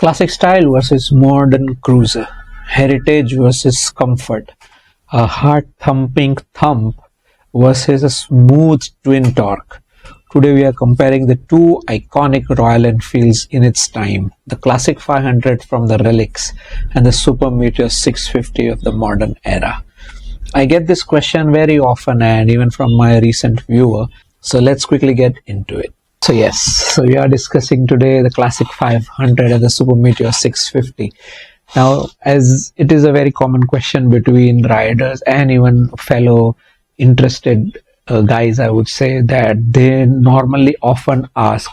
Classic style versus modern cruiser, heritage versus comfort, a heart-thumping thump versus a smooth twin torque. Today we are comparing the two iconic Royal Enfields in its time, the Classic 500 from the relics and the Super Meteor 650 of the modern era. I get this question very often and even from my recent viewer, so let's quickly get into it. So we are discussing today the Classic 500 and the Super Meteor 650. Now, as it is a very common question between riders and even fellow interested guys, I would say that they normally often ask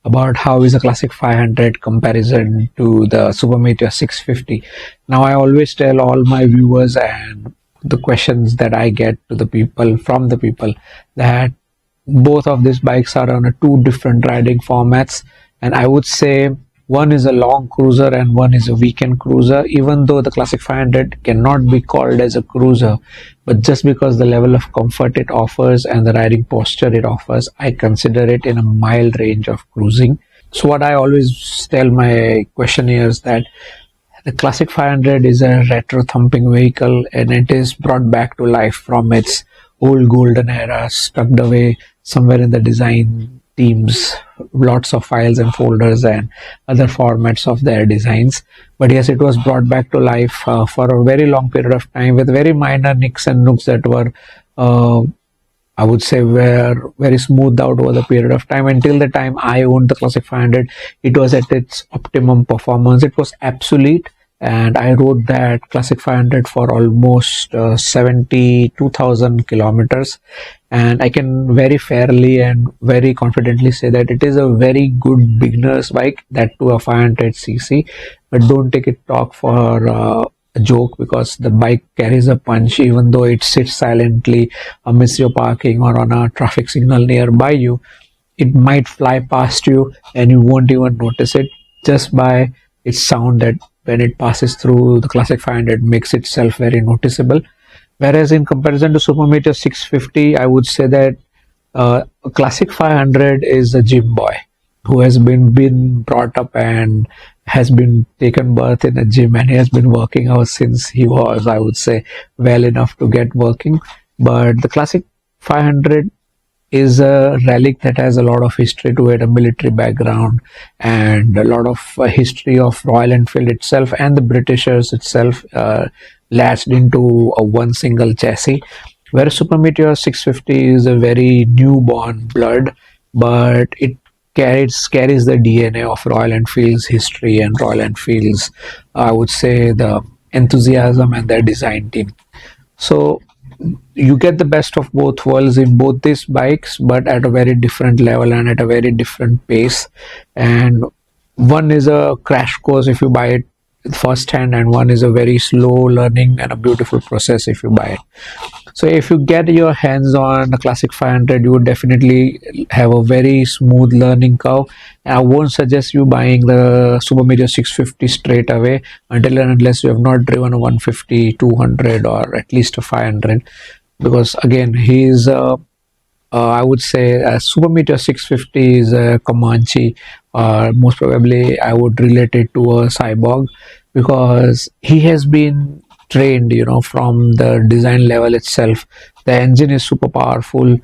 about how is a Classic 500 comparison to the Super Meteor 650. Now, I always tell all my viewers and the questions that I get to the people from the people that both of these bikes are on a two different riding formats, and I would say one is a long cruiser and one is a weekend cruiser, even though the Classic 500 cannot be called as a cruiser, but just because the level of comfort it offers and the riding posture it offers, I consider it in a mild range of cruising. So what I always tell my questionnaires that the Classic 500 is a retro thumping vehicle and it is brought back to life from its old golden era, tucked away somewhere in the design teams, lots of files and folders and other formats of their designs. But yes, it was brought back to life for a very long period of time with very minor nicks and nooks that were I would say were very smoothed out over the period of time. Until the time I owned the Classic 500, it was at its optimum performance. It was obsolete, and I rode that Classic 500 for almost 72,000 kilometers, and I can very fairly and very confidently say that it is a very good beginner's bike, that to a 500cc. But don't take it talk for a joke, because the bike carries a punch even though it sits silently amidst your parking or on a traffic signal nearby you. It might fly past you and you won't even notice it, just by its sound that when it passes through the Classic 500 makes itself very noticeable. Whereas in comparison to Super Meteor 650, I would say that Classic 500 is a gym boy who has been brought up and has been taken birth in a gym, and he has been working out since he was, I would say, well enough to get working. But the Classic 500 is a relic that has a lot of history to it, a military background and a lot of history of Royal Enfield itself and the Britishers itself latched into a one single chassis, whereas Super Meteor 650 is a very newborn blood, but it carries the DNA of Royal Enfield's history and Royal Enfield's, I would say, the enthusiasm and their design team. So you get the best of both worlds in both these bikes, but at a very different level and at a very different pace. And one is a crash course if you buy it first hand, and one is a very slow learning and a beautiful process if you buy it. So if you get your hands on the Classic 500, you would definitely have a very smooth learning curve. And I won't suggest you buying the Super Meteor 650 straight away until and unless you have not driven a 150, 200 or at least a 500, because again, he's I would say a Super Meteor 650 is a Comanche, or most probably I would relate it to a cyborg, because he has been trained, from the design level itself. The engine is super powerful,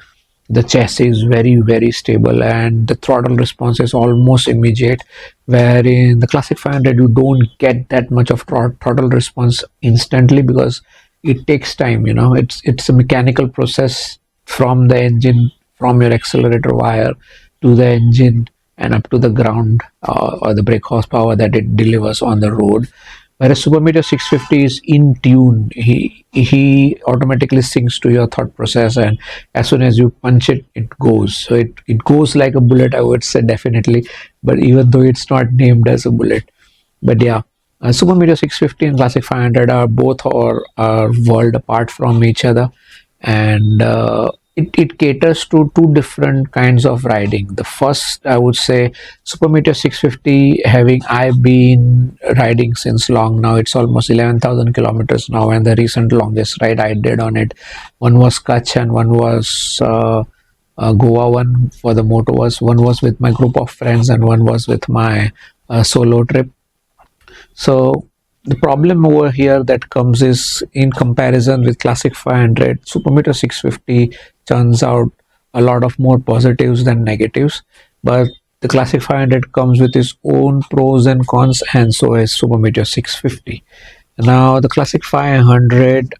the chassis is very, very stable, and the throttle response is almost immediate, where in the Classic 500 you don't get that much of throttle response instantly, because it takes time. It's a mechanical process from the engine, from your accelerator wire to the engine and up to the ground, or the brake horsepower that it delivers on the road. Whereas Super Meteor 650 is in tune. He automatically syncs to your thought process, and as soon as you punch it, it goes. So it goes like a bullet, I would say, definitely, but even though it's not named as a bullet. But yeah, Super Meteor 650 and Classic 500 are both are world apart from each other, and it caters to two different kinds of riding. The first, I would say, Super Meteor 650, having I've been riding since long now, it's almost 11,000 kilometers now, and the recent longest ride I did on it, one was Kutch and one was Goa. One for the moto one was with my group of friends and one was with my solo trip. So the problem over here that comes is in comparison with Classic 500, Super Meteor 650 turns out a lot of more positives than negatives. But the Classic 500 comes with its own pros and cons, and so is Super Meteor 650. Now, the Classic 500,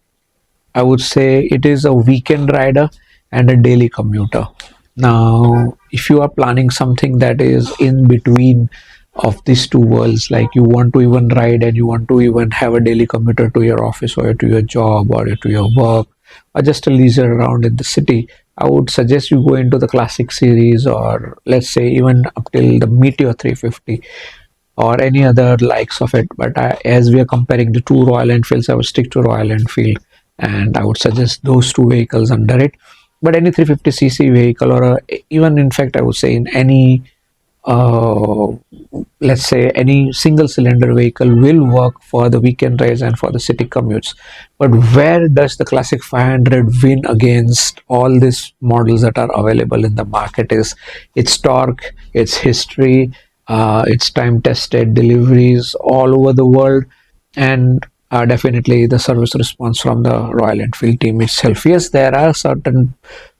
I would say it is a weekend rider and a daily commuter. Now, if you are planning something that is in between of these two worlds, like you want to even ride and you want to even have a daily commuter to your office or to your job or to your work or just a leisure around in the city, I would suggest you go into the classic series, or let's say even up till the Meteor 350 or any other likes of it. But as we are comparing the two Royal Enfields, I would stick to Royal Enfield and I would suggest those two vehicles under it. But any 350cc vehicle, or even in fact, I would say in any uh, let's say any single cylinder vehicle will work for the weekend rides and for the city commutes. But where does the Classic 500 win against all these models that are available in the market is its torque, its history, its time tested deliveries all over the world, and definitely the service response from the Royal Enfield team itself. Yes, there are certain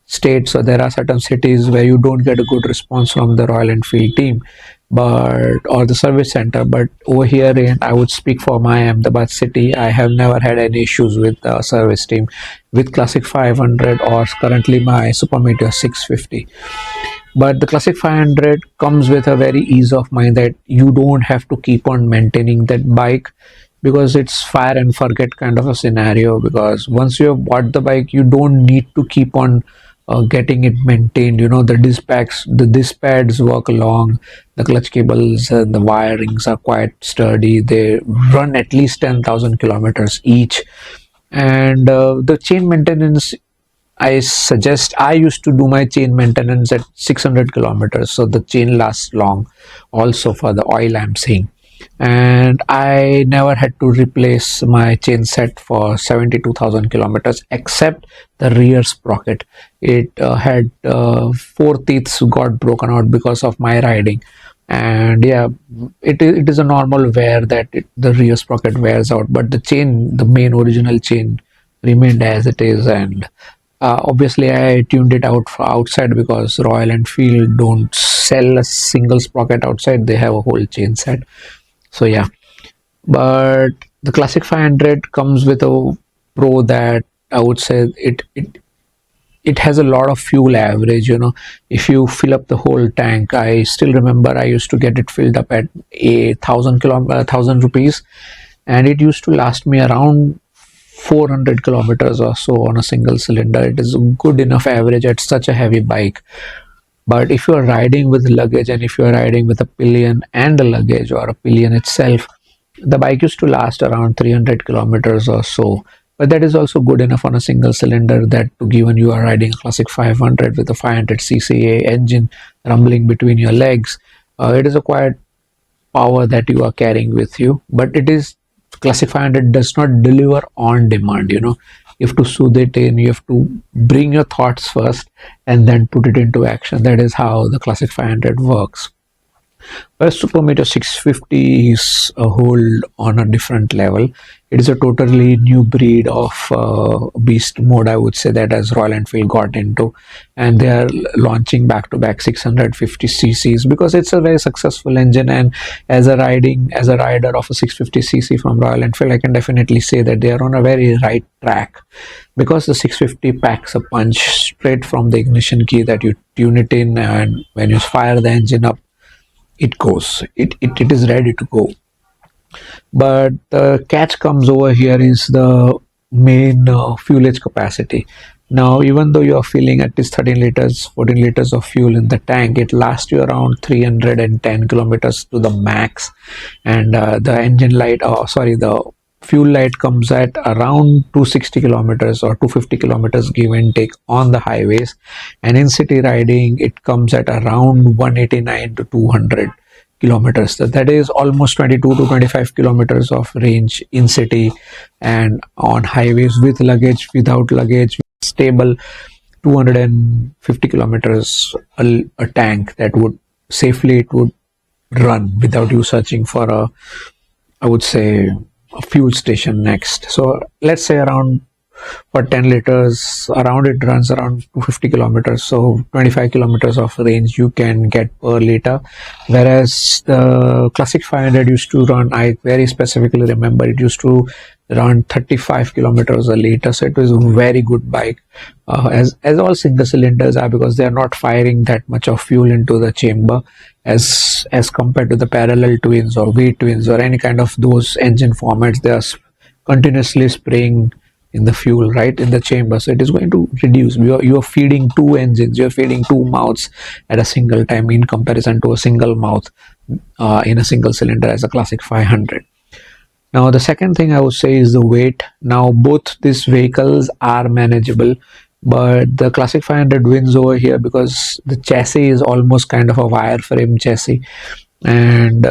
states or there are certain cities where you don't get a good response from the Royal Enfield team, but or the service center. But over here, in I would speak for my Ahmedabad city, I have never had any issues with the service team with Classic 500 or currently my Super Meteor 650. But the Classic 500 comes with a very ease of mind that you don't have to keep on maintaining that bike, because it's fire and forget kind of a scenario. Because once you have bought the bike, you don't need to keep on getting it maintained. You know, the disc pads work along, the clutch cables and the wirings are quite sturdy. They run at least 10,000 kilometers each. And the chain maintenance, I suggest, I used to do my chain maintenance at 600 kilometers, so the chain lasts long. Also for the oil, I'm saying, and I never had to replace my chain set for 72,000 kilometers, except the rear sprocket. It had four teeth got broken out because of my riding, and yeah, it is a normal wear that the rear sprocket wears out, but the chain, the main original chain, remained as it is. And obviously, I tuned it out for outside because Royal Enfield don't sell a single sprocket outside; they have a whole chain set. So yeah, but the Classic 500 comes with a pro that I would say it has a lot of fuel average. You know, if you fill up the whole tank, I still remember I used to get it filled up at 1,000 rupees, and it used to last me around 400 kilometers or so on a single cylinder. It is a good enough average at such a heavy bike. But if you are riding with luggage, and if you are riding with a pillion and a luggage or a pillion itself, the bike used to last around 300 kilometers or so. But that is also good enough on a single cylinder, that to given you are riding a Classic 500 with a 500cc engine rumbling between your legs, it is a quite power that you are carrying with you. But it is, Classic 500 does not deliver on demand. You know, you have to soothe it in, you have to bring your thoughts first and then put it into action. That is how the Classic 500 works. Whereas Super Meteor 650 is a whole on a different level. It is a totally new breed of beast mode, I would say, that has Royal Enfield got into, and they are launching back to back 650 cc's because it's a very successful engine. And as a rider of a 650cc from Royal Enfield, I can definitely say that they are on a very right track, because the 650 packs a punch straight from the ignition key that you tune it in, and when you fire the engine up, it goes, it is ready to go. But the catch comes over here is the main fuelage capacity. Now, even though you are filling at least 13 liters 14 liters of fuel in the tank, it lasts you around 310 kilometers to the max. And the engine light, sorry, the fuel light comes at around 260 kilometers or 250 kilometers give and take on the highways, and in city riding it comes at around 189 to 200 kilometers. That is almost 22 to 25 kilometers of range in city, and on highways with luggage, without luggage, stable 250 kilometers a tank that would safely, it would run without you searching for I would say, a fuel station next. So let's say around, for 10 liters, around it runs around 250 kilometers. So 25 kilometers of range you can get per liter. Whereas the Classic 500 used to run, I very specifically remember, it used to run 35 kilometers a liter. So it was a very good bike, as all single cylinders are, because they are not firing that much of fuel into the chamber as compared to the parallel twins or V twins or any kind of those engine formats. They are continuously spraying in the fuel right in the chamber, so it is going to reduce. You're feeding two engines, you're feeding two mouths at a single time, in comparison to a single mouth in a single cylinder as a Classic 500. Now the second thing I would say is the weight. Now both these vehicles are manageable, but the Classic 500 wins over here because the chassis is almost kind of a wireframe chassis, and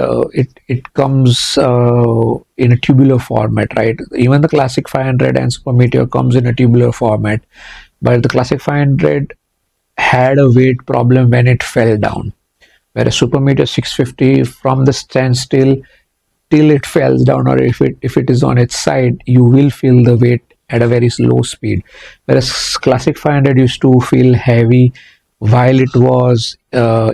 it comes in a tubular format, right? Even the Classic 500 and Super Meteor comes in a tubular format, but the Classic 500 had a weight problem when it fell down, whereas Super Meteor 650, from the standstill till it falls down, or if it is on its side, you will feel the weight at a very slow speed, whereas Classic 500 used to feel heavy while it was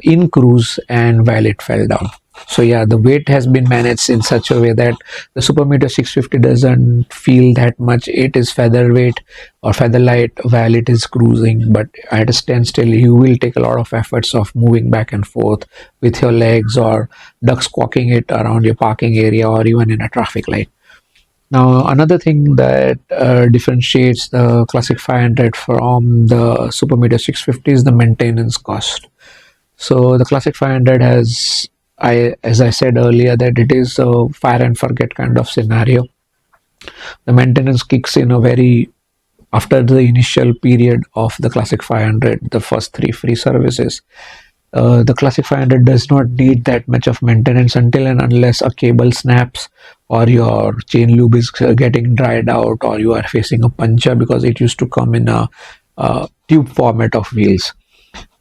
in cruise and while it fell down. So yeah, the weight has been managed in such a way that the Super Meteor 650 doesn't feel that much. It is featherweight or feather light while it is cruising, but at a standstill you will take a lot of efforts of moving back and forth with your legs, or duck squawking it around your parking area, or even in a traffic light. Now, another thing that differentiates the Classic 500 from the Super Meteor 650 is the maintenance cost. So the Classic 500 has, as I said earlier, that it is a fire and forget kind of scenario. The maintenance kicks in a very after the initial period of the Classic 500, the first three free services. The Classic 500 does not need that much of maintenance until and unless a cable snaps, or your chain lube is getting dried out, or you are facing a puncture, because it used to come in a tube format of wheels.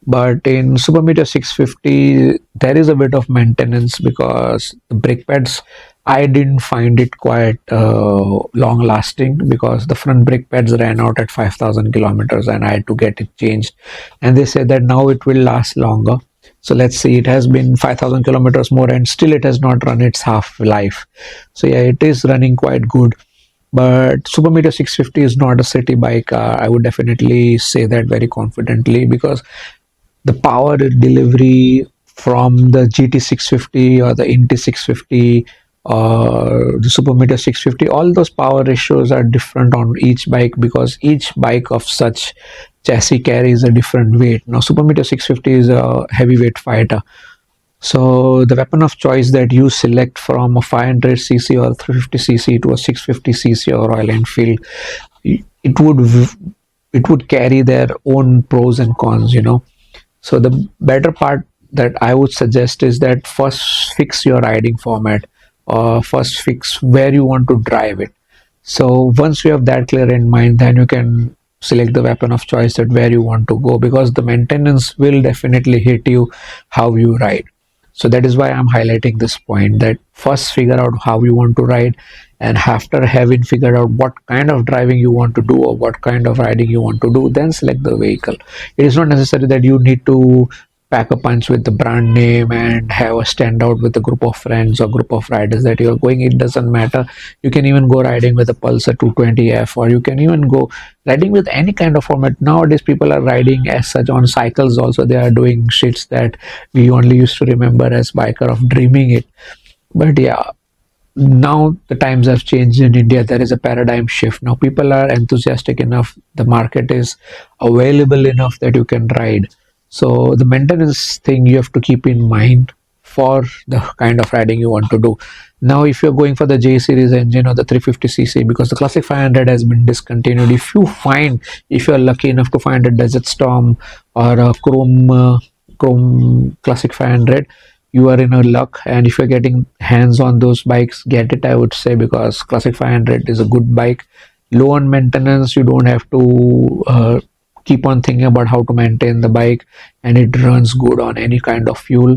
But in Super Meteor 650, there is a bit of maintenance, because the brake pads, I didn't find it quite long lasting, because the front brake pads ran out at 5,000 kilometers and I had to get it changed. And they said that now it will last longer. So let's see, it has been 5,000 kilometers more and still it has not run its half life. So yeah, it is running quite good. But Super Meteor 650 is not a city bike. I would definitely say that very confidently, because the power delivery from the GT 650 or the Inti 650 or the Super Meteor 650, all those power ratios are different on each bike, because each bike of such chassis carries a different weight. Now Super Meteor 650 is a heavyweight fighter, so the weapon of choice that you select from a 500cc or 350cc to a 650cc or Royal Enfield, it would carry their own pros and cons, you know. So the better part that I would suggest is that first fix your riding format, or first fix where you want to drive it. So once you have that clear in mind, then you can select the weapon of choice that where you want to go, because the maintenance will definitely hit you how you ride. So that is why I'm highlighting this point, that first figure out how you want to ride, and after having figured out what kind of driving you want to do or what kind of riding you want to do, then select the vehicle. It is not necessary that you need to pack a punch with the brand name and have a standout with a group of friends or group of riders that you're going. It doesn't matter. You can even go riding with a Pulsar 220F, or you can even go riding with any kind of format. Nowadays people are riding as such on cycles also. They are doing shits that we only used to remember as biker of dreaming it. But yeah, now the times have changed in India. There is a paradigm shift. Now people are enthusiastic enough. The market is available enough that you can ride. So the maintenance thing you have to keep in mind for the kind of riding you want to do. Now if you're going for the J series engine or the 350cc, because the Classic 500 has been discontinued, if you're lucky enough to find a Desert Storm or a Chrome Classic 500, you are in a luck. And if you're getting hands on those bikes, get it, I would say, because Classic 500 is a good bike, low on maintenance. You don't have to keep on thinking about how to maintain the bike, and it runs good on any kind of fuel.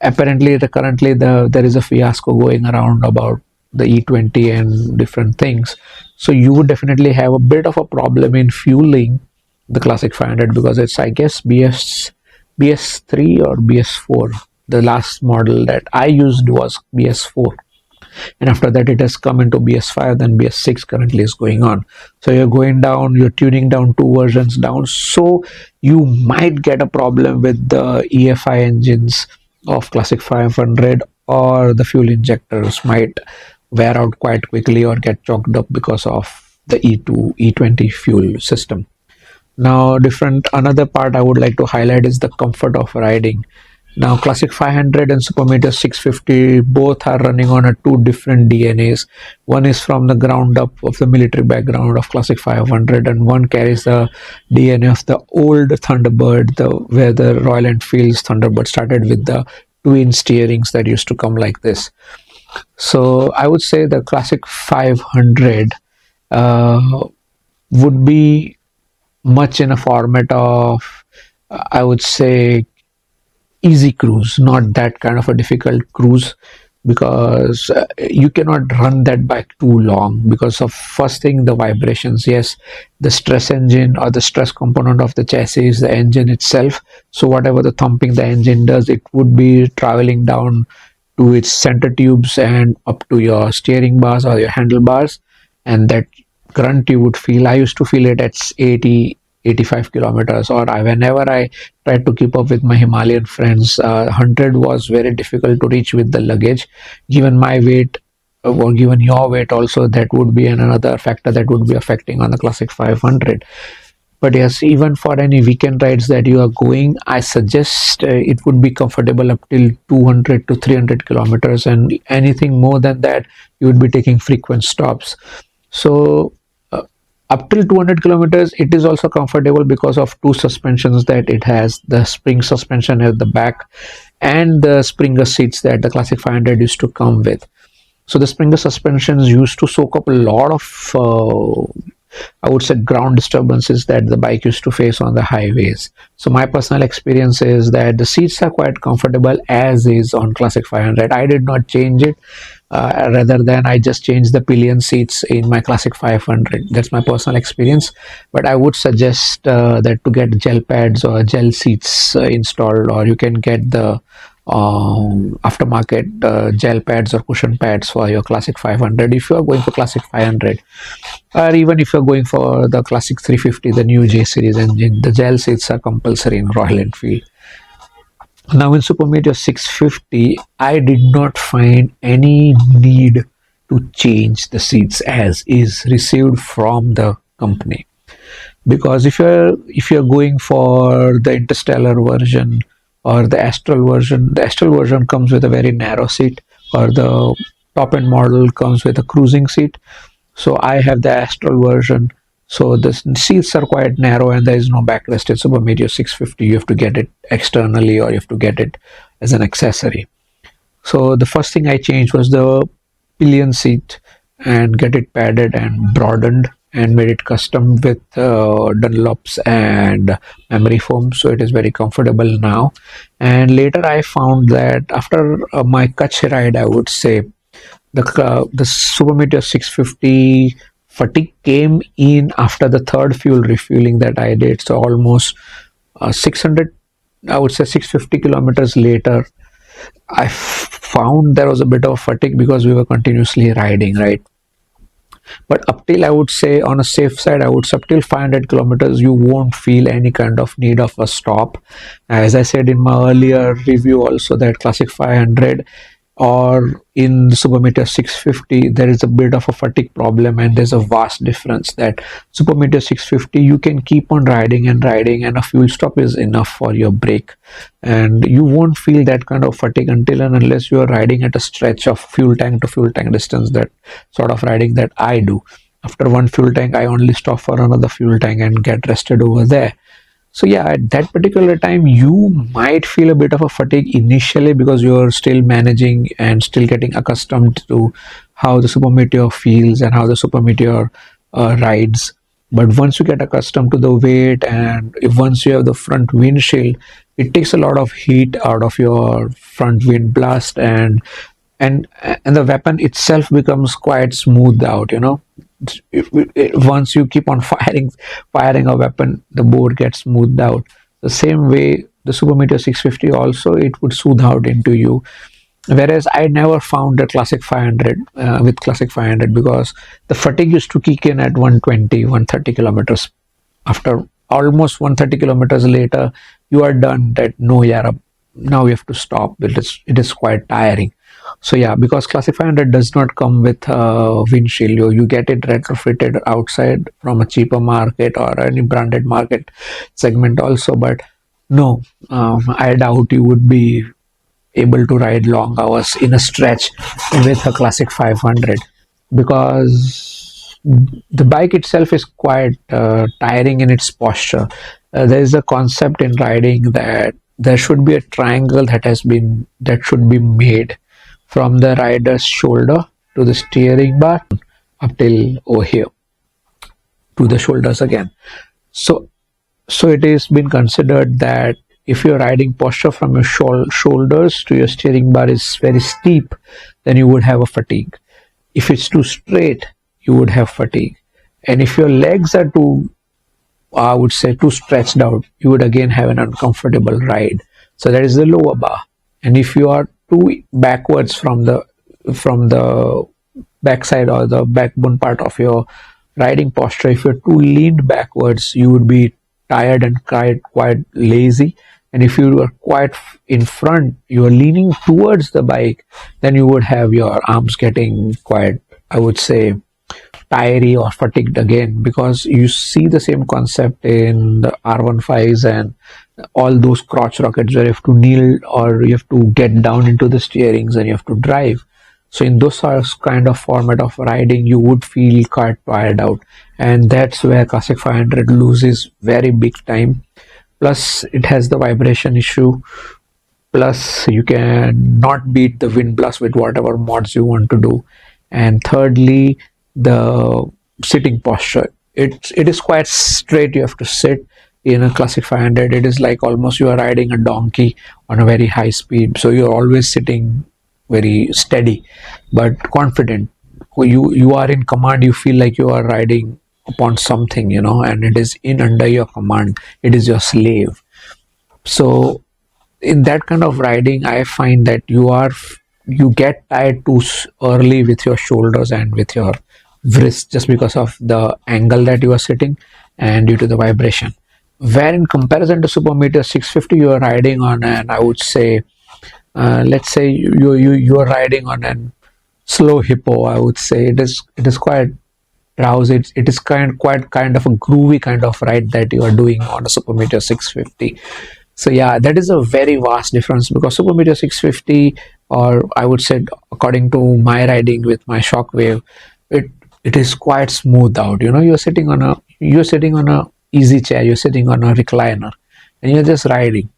Apparently currently there is a fiasco going around about the E20 and different things. So you would definitely have a bit of a problem in fueling the Classic 500 because it's, I guess, BS3 or BS4. The last model that I used was BS4, and after that it has come into BS5, then BS6 currently is going on. So you're tuning down two versions down, so you might get a problem with the EFI engines of Classic 500, or the fuel injectors might wear out quite quickly or get choked up because of the E20 fuel system. Now, different another part I would like to highlight is the comfort of riding. Now, Classic 500 and Super Meteor 650 both are running on a two different DNAs. One is from the ground up of the military background of Classic 500, and one carries the DNA of the old Thunderbird, where the Royal Enfield's Thunderbird started with the twin steerings that used to come like this. So I would say the Classic 500 would be much in a format of, I would say, easy cruise, not that kind of a difficult cruise, because you cannot run that bike too long because of, first thing, the vibrations. Yes, the stress engine or the stress component of the chassis is the engine itself. So whatever the thumping the engine does, it would be traveling down to its center tubes and up to your steering bars or your handlebars, and that grunt you would feel, I used to feel it at 80-85 kilometers, or whenever I tried to keep up with my Himalayan friends. 100 was very difficult to reach with the luggage, given my weight, or given your weight also. That would be another factor that would be affecting on the Classic 500. But yes, even for any weekend rides that you are going, I suggest it would be comfortable up till 200 to 300 kilometers, and anything more than that, you would be taking frequent stops. So up till 200 kilometers, it is also comfortable because of two suspensions that it has: the spring suspension at the back and the Springer seats that the Classic 500 used to come with. So the Springer suspensions used to soak up a lot of I would say ground disturbances that the bike used to face on the highways. So my personal experience is that the seats are quite comfortable as is on Classic 500. I did not change it. Rather than I just changed the pillion seats in my Classic 500. That's my personal experience. But I would suggest that to get gel pads or gel seats installed, or you can get the aftermarket gel pads or cushion pads for your Classic 500 if you are going for Classic 500, or even if you're going for the Classic 350, the new J series engine. The gel seats are compulsory in Royal Enfield. Now in Super Meteor 650, I did not find any need to change the seats as is received from the company, because if you're going for the Interstellar version or the Astral version comes with a very narrow seat, or the top end model comes with a cruising seat. So I have the Astral version. So the seats are quite narrow and there is no backrest. It's Super Meteor 650. You have to get it externally, or you have to get it as an accessory. So the first thing I changed was the pillion seat, and get it padded and broadened and made it custom with Dunlops and memory foam. So it is very comfortable now. And later I found that after my Kutch ride, I would say, the Super Meteor 650 fatigue came in after the third fuel refueling that I did. So almost 600, I would say 650 kilometers later, I found there was a bit of fatigue because we were continuously riding, right? But up till, I would say, on a safe side, I would say up till 500 kilometers, you won't feel any kind of need of a stop. As I said in my earlier review also, that Classic 500 or in the Super Meteor 650, there is a bit of a fatigue problem, and there's a vast difference. That Super Meteor 650, you can keep on riding and riding, and a fuel stop is enough for your break, and you won't feel that kind of fatigue until and unless you are riding at a stretch of fuel tank to fuel tank distance. That sort of riding that I do. After one fuel tank, I only stop for another fuel tank and get rested over there. So yeah, at that particular time, you might feel a bit of a fatigue initially because you're still managing and still getting accustomed to how the Super Meteor feels and how the Super Meteor rides. But once you get accustomed to the weight, and if once you have the front windshield, it takes a lot of heat out of your front wind blast, and and the weapon itself becomes quite smoothed out, you know. Once you keep on firing a weapon, the board gets smoothed out. The same way the Super Meteor 650 also, it would smooth out into you. Whereas I never found the Classic 500 with Classic 500, because the fatigue used to kick in at 120, 130 kilometers. After almost 130 kilometers later, you are done. That no, yeah, now you have to stop. It is quite tiring. So yeah, because Classic 500 does not come with windshield, you get it retrofitted outside from a cheaper market or any branded market segment also. But no, I doubt you would be able to ride long hours in a stretch with a Classic 500, because the bike itself is quite tiring in its posture. There is a concept in riding that there should be a triangle that should be made from the rider's shoulder to the steering bar up till over here to the shoulders again. So it has been considered that if your riding posture from your shoulders to your steering bar is very steep, then you would have a fatigue. If it's too straight, you would have fatigue. And if your legs are too, I would say, too stretched out, you would again have an uncomfortable ride. So that is the lower bar. And if you are too backwards from the backside or the backbone part of your riding posture, if you're too leaned backwards, you would be tired and quite lazy. And if you are quite in front, you are leaning towards the bike, then you would have your arms getting quite, I would say, tired or fatigued again, because you see the same concept in the R15s and all those crotch rockets where you have to kneel or you have to get down into the steerings and you have to drive. So in those kind of format of riding, you would feel quite tired out, and that's where Classic 500 loses very big time. Plus, it has the vibration issue. Plus, you can not beat the wind blast with whatever mods you want to do. And thirdly, the sitting posture. It is quite straight. You have to sit in a Classic 500. It is like almost you are riding a donkey on a very high speed. So you're always sitting very steady but confident. You are in command. You feel like you are riding upon something, you know, and it is in under your command. It is your slave. So in that kind of riding, I find that you get tired too early with your shoulders and with your wrists, just because of the angle that you are sitting and due to the vibration. Where in comparison to Super Meteor 650, you are riding on an, I would say, let's say you are riding on an slow hippo. I would say it is quite rousing. It is quite kind of a groovy kind of ride that you are doing on a Super Meteor 650. So yeah, that is a very vast difference, because Super Meteor 650, or I would say according to my riding with my Shockwave, it is quite smooth out. You know, you're sitting on a easy chair, you're sitting on a recliner, and you're just riding.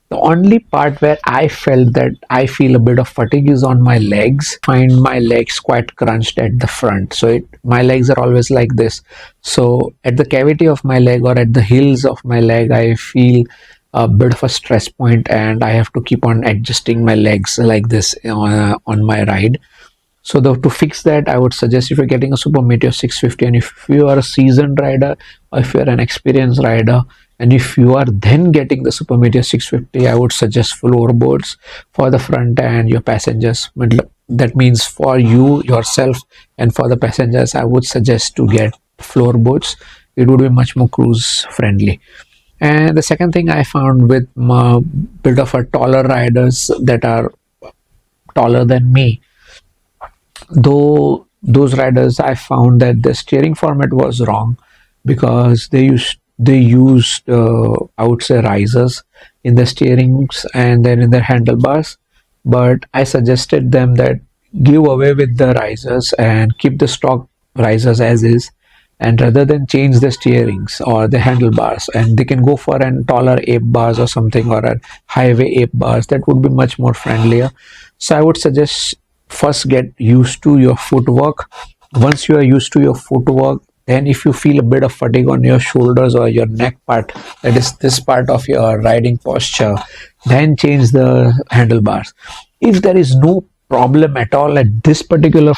The only part where I felt that I feel a bit of fatigue is on my legs. Find my legs quite crunched at the front. So my legs are always like this. So at the cavity of my leg or at the heels of my leg, I feel a bit of a stress point, and I have to keep on adjusting my legs like this on my ride. So to fix that, I would suggest, if you're getting a Super Meteor 650 and if you are a seasoned rider or if you're an experienced rider, and if you are then getting the Super Meteor 650, I would suggest floorboards for the front and your passengers. That means for you yourself and for the passengers, I would suggest to get floorboards. It would be much more cruise friendly. And the second thing I found with a bit of a taller riders that are taller than me, though those riders, I found that the steering format was wrong, because they used I would say risers in the steerings and then in their handlebars. But I suggested them that give away with the risers and keep the stock risers as is, and rather than change the steerings or the handlebars, and they can go for an taller ape bars or something, or a highway ape bars, that would be much more friendlier. So I would suggest first get used to your footwork. Once you are used to your footwork, then if you feel a bit of fatigue on your shoulders or your neck part, that is this part of your riding posture, then change the handlebars. If there is no problem at all at this particular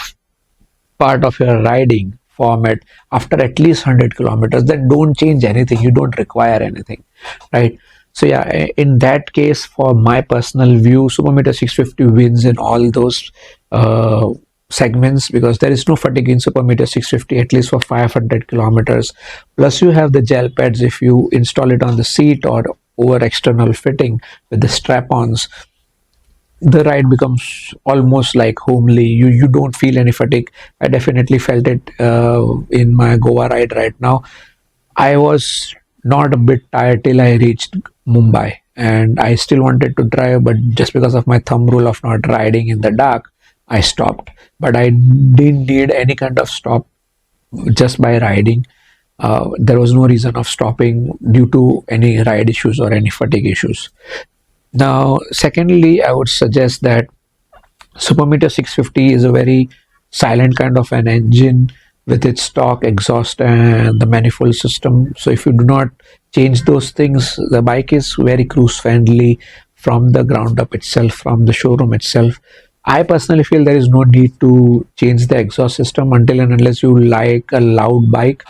part of your riding format after at least 100 kilometers, then don't change anything. You don't require anything, right? So yeah, in that case, for my personal view, Super Meteor 650 wins in all those segments, because there is no fatigue in Super Meteor 650 at least for 500 kilometers. Plus you have the gel pads if you install it on the seat or over external fitting with the strap-ons. The ride becomes almost like homely. You don't feel any fatigue. I definitely felt it in my Goa ride right now. I was not a bit tired till I reached Mumbai, and I still wanted to drive, but just because of my thumb rule of not riding in the dark, I stopped. But I didn't need any kind of stop just by riding. There was no reason of stopping due to any ride issues or any fatigue issues. Now, secondly, I would suggest that Super Meteor 650 is a very silent kind of an engine with its stock exhaust and the manifold system. So if you do not change those things, the bike is very cruise friendly from the ground up itself, from the showroom itself. I personally feel there is no need to change the exhaust system until and unless you like a loud bike,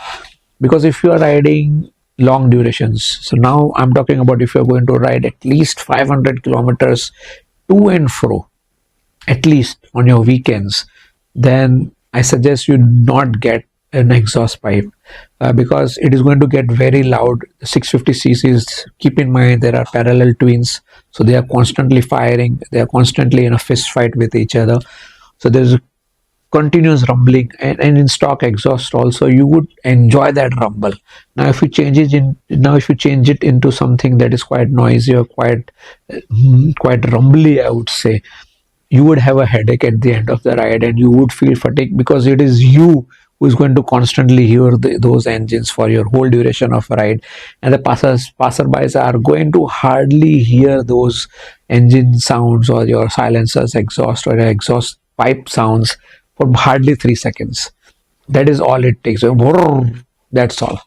because if you are riding long durations, so now I'm talking about if you're going to ride at least 500 kilometers to and fro, at least on your weekends, then I suggest you not get an exhaust pipe, because it is going to get very loud. 650 cc's, keep in mind there are parallel twins, so they are constantly firing, they are constantly in a fist fight with each other, so there's continuous rumbling, and in stock exhaust also you would enjoy that rumble. Now if you change it into something that is quite noisy or quite rumbly, I would say, you would have a headache at the end of the ride and you would feel fatigue, because it is you who is going to constantly hear those engines for your whole duration of a ride, and the passerbys are going to hardly hear those engine sounds or your silencers exhaust or your exhaust pipe sounds for hardly 3 seconds. That is all it takes. That's all.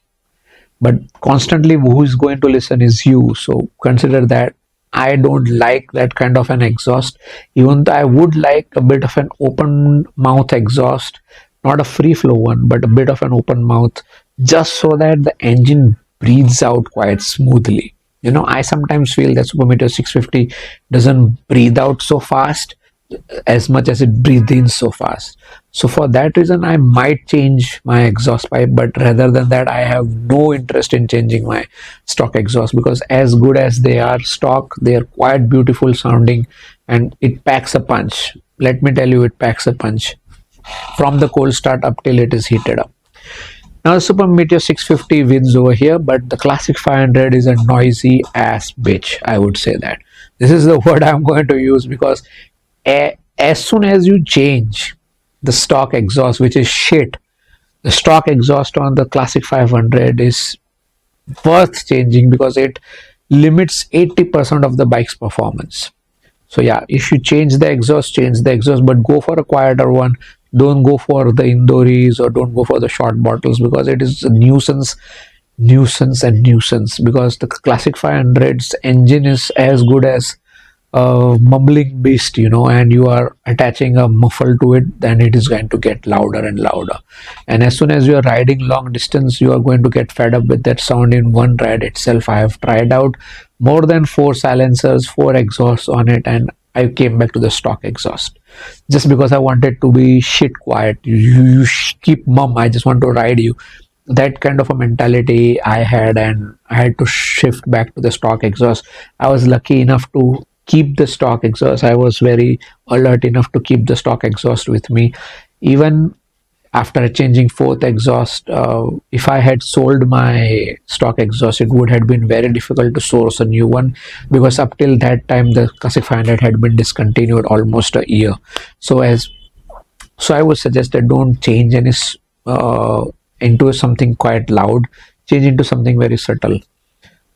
But constantly who is going to listen is you, so consider that. I don't like that kind of an exhaust, even though I would like a bit of an open mouth exhaust, not a free flow one, but a bit of an open mouth, just so that the engine breathes out quite smoothly. I sometimes feel that Super Meteor 650 doesn't breathe out so fast as much as it breathes in so fast. So for that reason, I might change my exhaust pipe, but rather than that, I have no interest in changing my stock exhaust, because as good as they are stock, they are quite beautiful sounding and it packs a punch. Let me tell you, it packs a punch from the cold start up till it is heated up. Now the Super Meteor 650 wins over here, but the Classic 500 is a noisy ass bitch. I would say that. This is the word I'm going to use, because as soon as you change the stock exhaust, which is shit, the stock exhaust on the Classic 500 is worth changing, because it limits 80% of the bike's performance. So yeah, if you change the exhaust, change the exhaust, but go for a quieter one. Don't go for the Indoris or don't go for the short bottles, because it is a nuisance, because the Classic 500's engine is as good as a mumbling beast, and you are attaching a muffle to it, then it is going to get louder and louder. And as soon as you are riding long distance, you are going to get fed up with that sound in one ride itself. I have tried out more than 4 silencers, 4 exhausts on it, and I came back to the stock exhaust just because I wanted to be shit quiet. You keep mum, I just want to ride you. That kind of a mentality I had, and I had to shift back to the stock exhaust. I was lucky enough to keep the stock exhaust. I was very alert enough to keep the stock exhaust with me. Even after changing 4th exhaust, if I had sold my stock exhaust, it would have been very difficult to source a new one, because up till that time the Classic 500 had been discontinued almost a year. So I would suggest that don't change any into something quite loud. Change into something very subtle.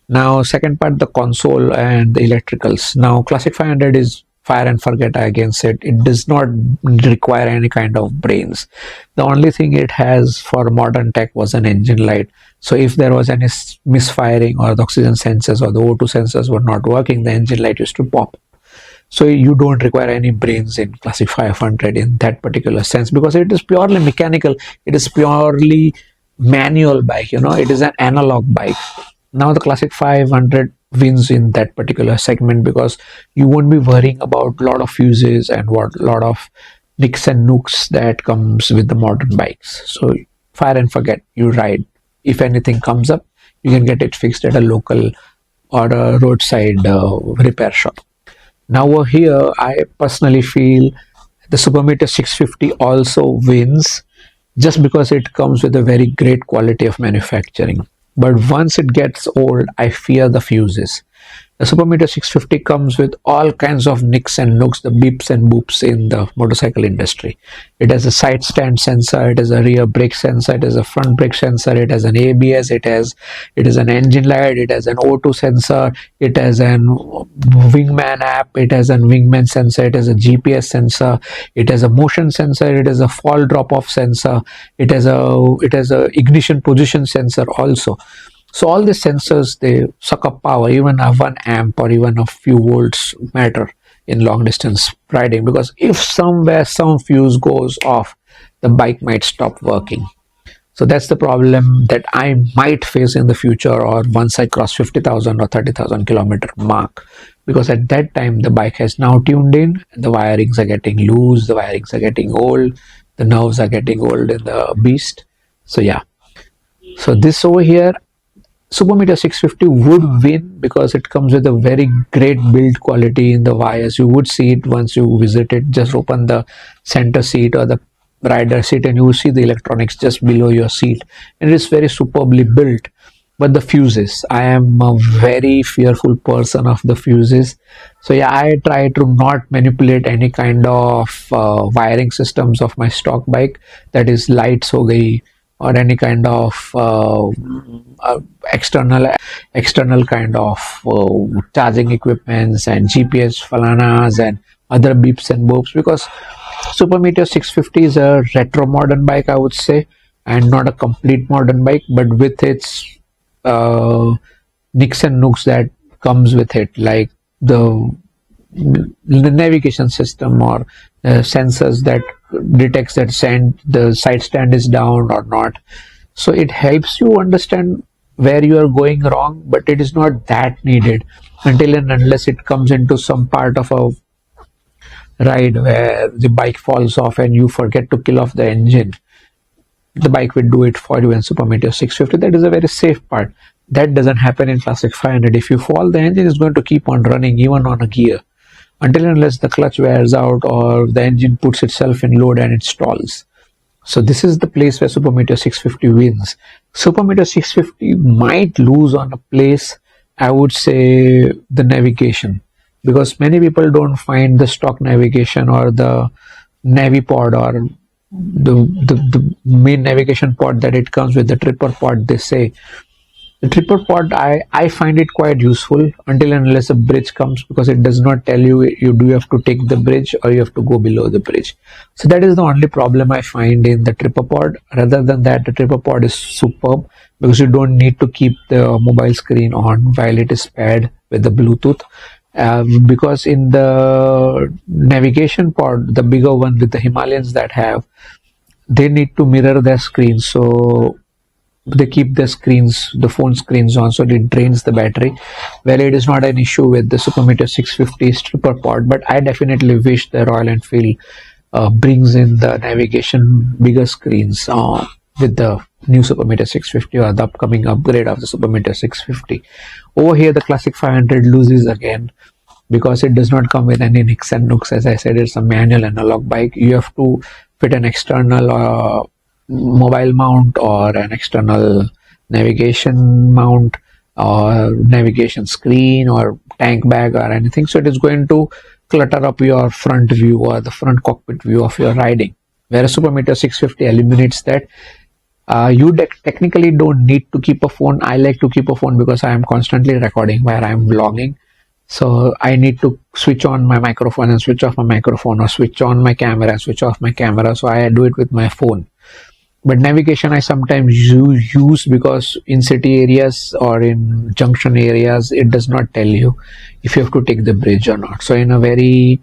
Now, second part, the console and the electricals. Now, Classic 500 is fire and forget against it. It does not require any kind of brains. The only thing it has for modern tech was an engine light. So if there was any misfiring, or the oxygen sensors or the O2 sensors were not working, the engine light used to pop. So you don't require any brains in Classic 500 in that particular sense, because it is purely mechanical. It is purely manual bike. It is an analog bike. Now the Classic 500 wins in that particular segment, because you won't be worrying about a lot of fuses and what lot of nicks and nooks that comes with the modern bikes. So fire and forget, you ride. If anything comes up, you can get it fixed at a local or a roadside repair shop. Now over here, I personally feel the Super Meteor 650 also wins, just because it comes with a very great quality of manufacturing. But once it gets old, I fear the fuses. The Super Meteor 650 comes with all kinds of nicks and nooks, the beeps and boops in the motorcycle industry. It has a side stand sensor, it has a rear brake sensor, it has a front brake sensor, it has an ABS, it has an engine light, it has an O2 sensor, it has an wingman app, it has a wingman sensor, it has a GPS sensor, it has a motion sensor, it has a fall drop off sensor, it has a ignition position sensor also. So all these sensors, they suck up power. Even a 1 amp or even a few volts matter in long distance riding, because if somewhere some fuse goes off, the bike might stop working. So that's the problem that I might face in the future, or once I cross 50,000 or 30,000 kilometer mark, because at that time the bike has now tuned in, the wirings are getting loose, the wirings are getting old, the nerves are getting old in the beast. So yeah, so this over here, Super Meteor 650 would win, because it comes with a very great build quality in the wires. You would see it once you visit it. Just open the center seat or the rider seat and you will see the electronics just below your seat. And it is very superbly built. But the fuses, I am a very fearful person of the fuses. So yeah, I try to not manipulate any kind of wiring systems of my stock bike, that is lights ho gayi, or any kind of external kind of charging equipments and GPS falanas and other beeps and boops, because Super Meteor 650 is a retro modern bike, I would say, and not a complete modern bike, but with its uh, nicks and nooks that comes with it, like the navigation system, or sensors that detects that the side stand is down or not. So it helps you understand where you are going wrong, but it is not that needed until and unless it comes into some part of a ride where the bike falls off and you forget to kill off the engine. The bike will do it for you in Super Meteor 650. That is a very safe part. That doesn't happen in Classic 500. If you fall, the engine is going to keep on running even on a gear, until and unless the clutch wears out or the engine puts itself in load and it stalls. So this is the place where Super Meteor 650 wins. Super Meteor 650 might lose on a place, I would say, the navigation, because many people don't find the stock navigation or the Navipod, or the main navigation pod that it comes with, the tripper pod, they say. The tripper pod, I find it quite useful until and unless a bridge comes, because it does not tell you do you have to take the bridge or you have to go below the bridge. So that is the only problem I find in the tripper pod. Rather than that, the tripper pod is superb, because you don't need to keep the mobile screen on while it is paired with the Bluetooth. Because in the navigation pod, the bigger one with the Himalayans that have, they need to mirror their screens, so they keep the phone screens on, so it drains the battery. Well, it is not an issue with the Super Meteor 650 stripper pod, but I definitely wish the Royal Enfield brings in the navigation bigger screens with the new Super Meteor 650, or the upcoming upgrade of the Super Meteor 650. Over here, the Classic 500 loses again, because it does not come with any nicks and nooks. As I said, it's a manual analog bike. You have to fit an external mobile mount or an external navigation mount or navigation screen or tank bag or anything. So it is going to clutter up your front view or the front cockpit view of your riding. Whereas Super Meteor 650 eliminates that. You technically don't need to keep a phone. I like to keep a phone because I am constantly recording where I am vlogging. So I need to switch on my microphone and switch off my microphone, or switch on my camera and switch off my camera. So I do it with my phone. But navigation I sometimes use because in city areas or in junction areas it does not tell you if you have to take the bridge or not. So in a very,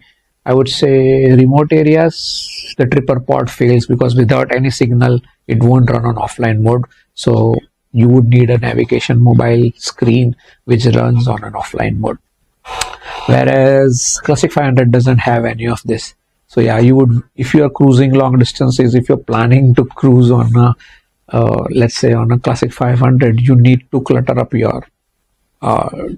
I would say, remote areas, the tripper pod fails because without any signal it won't run on offline mode. So you would need a navigation mobile screen which runs on an offline mode, whereas classic 500 doesn't have any of this. So yeah, you would, if you are cruising long distances, if you're planning to cruise on a let's say on a classic 500, you need to clutter up your uh,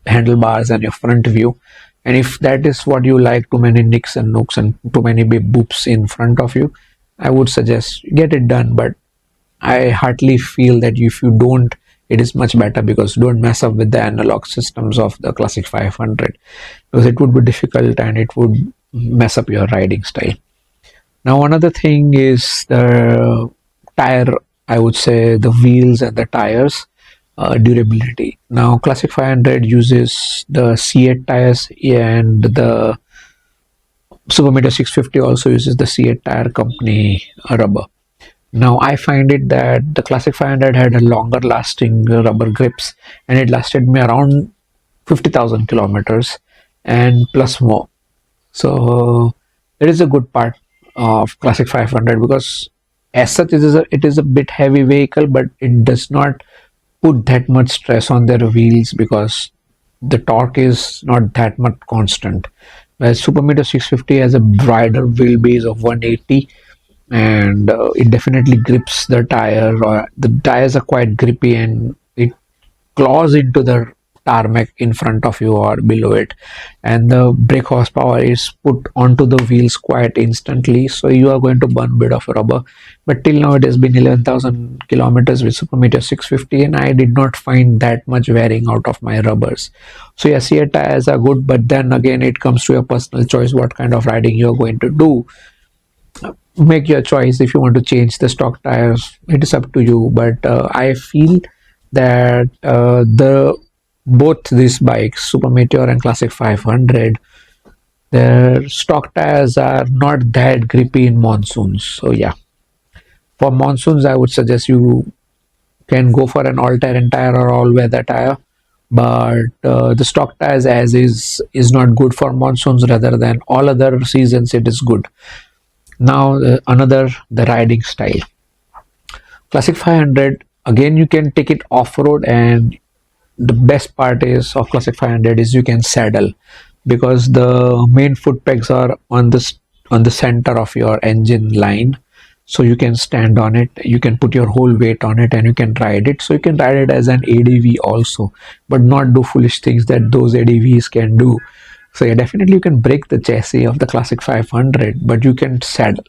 handlebars and your front view. And if that is what you like, too many nicks and nooks and too many big boops in front of you, I would suggest get it done. But I hardly feel that if you don't, it is much better, because don't mess up with the analog systems of the classic 500, because it would be difficult and it would mess up your riding style. Now another thing is the tire, I would say the wheels and the tires durability. Now classic 500 uses the C8 tires, and the Super Meteor 650 also uses the C8 tire company rubber. Now I find it that the classic 500 had a longer lasting rubber grips, and it lasted me around 50,000 kilometers and plus more. So that is a good part of classic 500, because as such it is a bit heavy vehicle, but it does not put that much stress on their wheels because the torque is not that much constant. Whereas Super Meteor 650 has a wider wheelbase of 180, and it definitely grips the tire, or the tires are quite grippy, and it claws into the tarmac in front of you or below it, and the brake horsepower is put onto the wheels quite instantly, so you are going to burn a bit of rubber. But till now it has been 11,000 kilometers with Super Meteor 650, and I did not find that much wearing out of my rubbers. So yes, yeah, tires are good, but then again it comes to your personal choice what kind of riding you're going to do. Make your choice. If you want to change the stock tires, it is up to you. But I feel that the both these bikes, Super Meteor and Classic 500, their stock tires are not that grippy in monsoons. So yeah, for monsoons I would suggest you can go for an all-terrain tire or all-weather tire. But the stock tires as is not good for monsoons. Rather than all other seasons, it is good. Now another, the riding style. Classic 500, again you can take it off-road, and the best part is of Classic 500 is you can saddle, because the main foot pegs are on the center of your engine line, so you can stand on it, you can put your whole weight on it, and you can ride it. So you can ride it as an ADV also, but not do foolish things that those ADVs can do. So yeah, definitely you can break the chassis of the Classic 500, but you can saddle.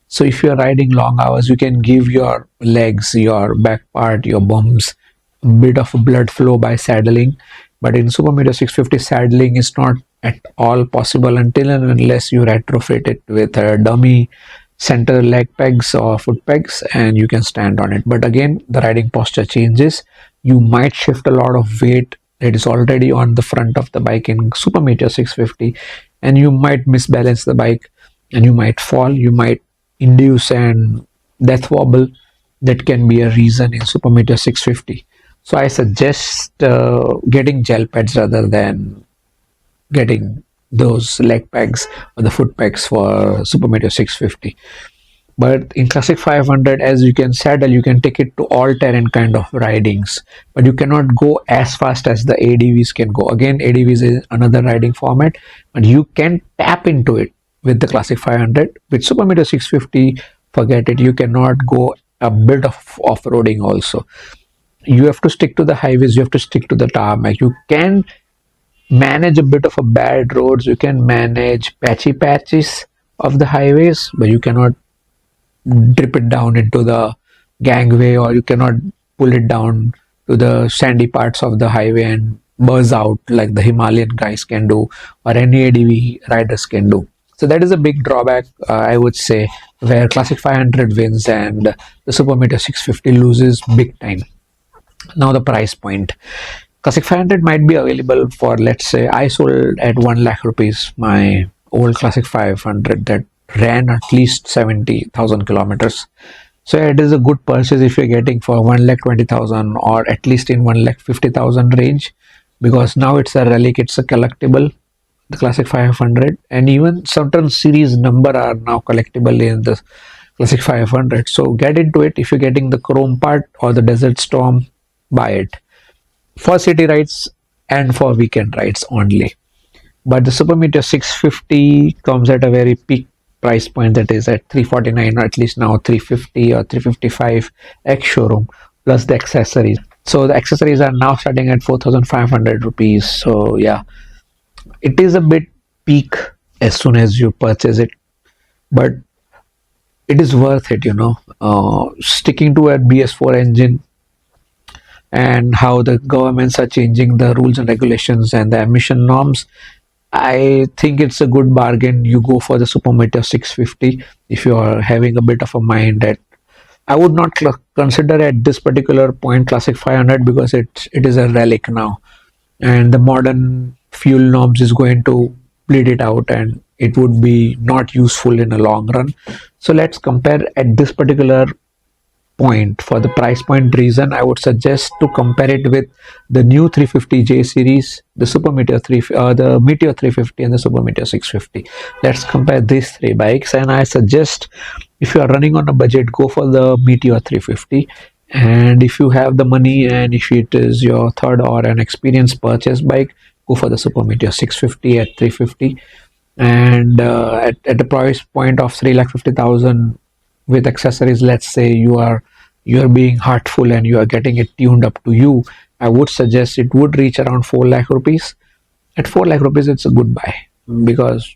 So if you're riding long hours, you can give your legs, your back part, your bums a bit of blood flow by saddling. But in Super Meteor 650, saddling is not at all possible until and unless you retrofit it with a dummy center leg pegs or foot pegs, and you can stand on it. But again, the riding posture changes. You might shift a lot of weight that is already on the front of the bike in Super Meteor 650, and you might misbalance the bike, and you might fall, you might induce an death wobble. That can be a reason in Super Meteor 650. So I suggest getting gel pads rather than getting those leg pegs or the foot pegs for Super Meteor 650. But in Classic 500, as you can saddle, you can take it to all terrain kind of ridings, but you cannot go as fast as the ADVs can go. Again, ADVs is another riding format, but you can tap into it with the Classic 500. With Super Meteor 650, forget it. You cannot go a bit of off-roading also. You have to stick to the highways, you have to stick to the tarmac. You can manage a bit of a bad roads, you can manage patchy patches of the highways, but you cannot drip it down into the gangway, or you cannot pull it down to the sandy parts of the highway and buzz out like the Himalayan guys can do, or any ADV riders can do. So that is a big drawback, I would say, where Classic 500 wins and the Super Meteor 650 loses big time. Now the price point. Classic 500 might be available for, let's say, I sold at 1 lakh rupees my old Classic 500 that ran at least 70,000 kilometers. So yeah, it is a good purchase if you're getting for 1,20,000 or at least in 1,50,000 range, because now it's a relic, it's a collectible, the Classic 500, and even certain series number are now collectible in the Classic 500. So get into it. If you're getting the Chrome part or the Desert Storm, buy it for city rides and for weekend rides only. But the Super Meteor 650 comes at a very peak price point, that is at 349, or at least now 350 or 355 ex showroom, plus the accessories. So the accessories are now starting at 4,500 rupees. So yeah, it is a bit peak as soon as you purchase it, but it is worth it, sticking to a BS4 engine, and how the governments are changing the rules and regulations and the emission norms. I think it's a good bargain. You go for the Super Meteor 650 if you are having a bit of a mind that I would not consider at this particular point Classic 500, because it is a relic now, and the modern fuel norms is going to bleed it out, and it would be not useful in a long run. So let's compare at this particular point. For the price point reason, I would suggest to compare it with the new 350J series, the Super Meteor 3, the Meteor 350 and the Super Meteor 650. Let's compare these three bikes, and I suggest if you are running on a budget, go for the Meteor 350. And if you have the money and if it is your third or an experienced purchase bike, go for the Super Meteor 650 at 350. And at the price point of 3,50,000 with accessories, let's say you're being heartful and you are getting it tuned up to you, I would suggest it would reach around 4 lakh rupees. At 4 lakh rupees, it's a good buy, because